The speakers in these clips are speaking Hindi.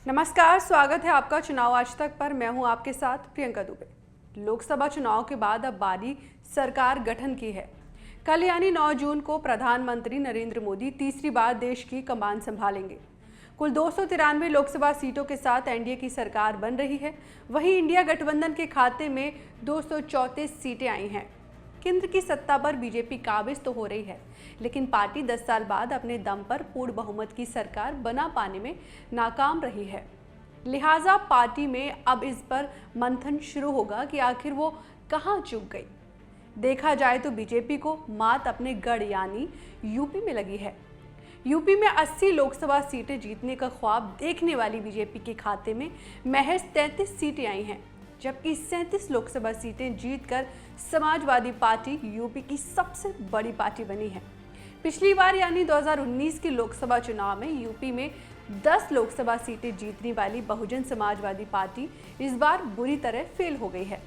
नमस्कार, स्वागत है आपका चुनाव आज तक पर। मैं हूं आपके साथ प्रियंका दुबे। लोकसभा चुनाव के बाद अब बारी सरकार गठन की है। कल यानी 9 जून को प्रधानमंत्री नरेंद्र मोदी तीसरी बार देश की कमान संभालेंगे। कुल 293 लोकसभा सीटों के साथ एनडीए की सरकार बन रही है। वहीं इंडिया गठबंधन के खाते में 234 सीटें आई हैं। केंद्र की सत्ता पर बीजेपी काबिज तो हो रही है, लेकिन पार्टी 10 साल बाद अपने दम पर पूर्ण बहुमत की सरकार बना पाने में नाकाम रही है। लिहाजा पार्टी में अब इस पर मंथन शुरू होगा कि आखिर वो कहां चूक गई। देखा जाए तो बीजेपी को मात अपने गढ़ यानी यूपी में लगी है। यूपी में 80 लोकसभा सीटें जीतने का ख्वाब देखने वाली बीजेपी के खाते में महज 33 सीटें आई हैं, जबकि 37 लोकसभा सीटें जीतकर समाजवादी पार्टी यूपी की सबसे बड़ी पार्टी बनी है। पिछली बार यानी 2019 के लोकसभा चुनाव में यूपी में 10 लोकसभा सीटें जीतने वाली बहुजन समाजवादी पार्टी इस बार बुरी तरह फेल हो गई है।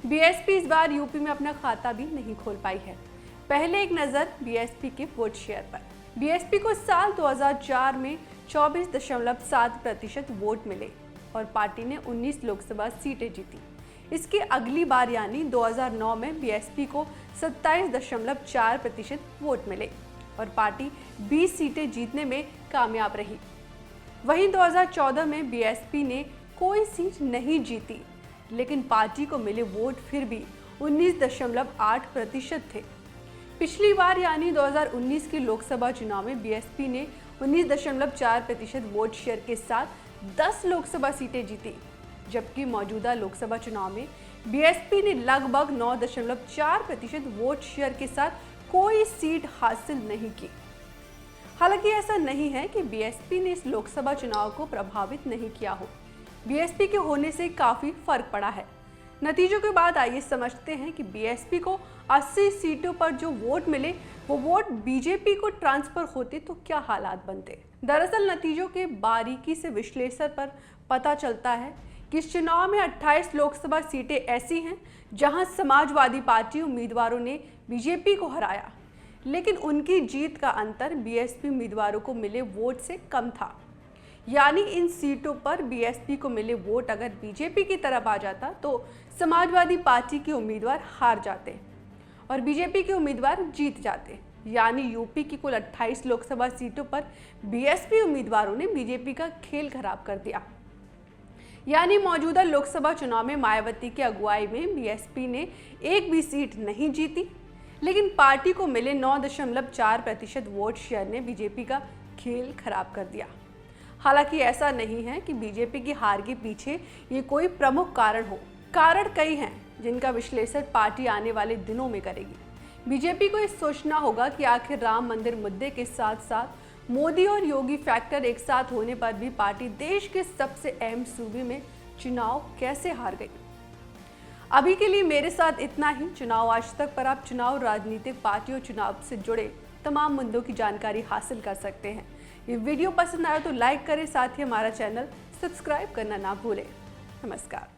बीएसपी इस बार यूपी में अपना खाता भी नहीं खोल पाई है। पहले एक नज़र बीएसपी के वोट शेयर पर। बीएसपी को साल 2004 में 24.7% वोट मिले और पार्टी ने 19 लोकसभा सीटें जीती। इसकी अगली बार यानी 2009 में बीएसपी को 27.4% वोट मिले और पार्टी 20 सीटें जीतने में कामयाब रही। वहीं 2014 में बीएसपी ने कोई सीट नहीं जीती, लेकिन पार्टी को मिले वोट फिर भी 19.8% थे। पिछली बार यानी 2019 के लोकसभा चुनाव में बीएसपी ने 19.4% वोट शेयर के साथ 10 लोकसभा सीटें जीती, जबकि मौजूदा लोकसभा चुनाव में बीएसपी ने लगभग 9.4% वोट शेयर के साथ कोई सीट हासिल नहीं की। हालांकि ऐसा नहीं है कि बीएसपी ने इस लोकसभा चुनाव को प्रभावित नहीं किया हो। बीएसपी के होने से काफी फर्क पड़ा है। नतीजों के बाद आइए समझते हैं कि बीएसपी को 80 सीटों पर जो वोट मिले वो वोट बीजेपी को ट्रांसफर होते तो क्या हालात बनते। दरअसल नतीजों के बारीकी से विश्लेषण पर पता चलता है कि इस चुनाव में 28 लोकसभा सीटें ऐसी हैं जहां समाजवादी पार्टी उम्मीदवारों ने बीजेपी को हराया, लेकिन उनकी जीत का अंतर बीएसपी उम्मीदवारों को मिले वोट से कम था। यानी इन सीटों पर बीएसपी को मिले वोट अगर बीजेपी की तरफ आ जाता तो समाजवादी पार्टी के उम्मीदवार हार जाते और बीजेपी के उम्मीदवार जीत जाते। यानी यूपी की कुल 28 लोकसभा सीटों पर बीएसपी उम्मीदवारों ने बीजेपी का खेल खराब कर दिया। यानी मौजूदा लोकसभा चुनाव में मायावती की अगुवाई में बीएसपी ने एक भी सीट नहीं जीती, लेकिन पार्टी को मिले 9.4% वोट शेयर ने बीजेपी का खेल खराब कर दिया। हालांकि ऐसा नहीं है कि बीजेपी की हार के पीछे ये कोई प्रमुख कारण हो। कारण कई हैं जिनका विश्लेषण पार्टी आने वाले दिनों में करेगी। बीजेपी को ये सोचना होगा कि आखिर राम मंदिर मुद्दे के साथ साथ मोदी और योगी फैक्टर एक साथ होने पर भी पार्टी देश के सबसे अहम सूबे में चुनाव कैसे हार गई। अभी के लिए मेरे साथ इतना ही। चुनाव आज तक पर आप चुनाव, राजनीतिक पार्टियों, चुनाव से जुड़े तमाम मुद्दों की जानकारी हासिल कर सकते हैं। ये वीडियो पसंद आया तो लाइक करें, साथ ही हमारा चैनल सब्सक्राइब करना ना भूलें। नमस्कार।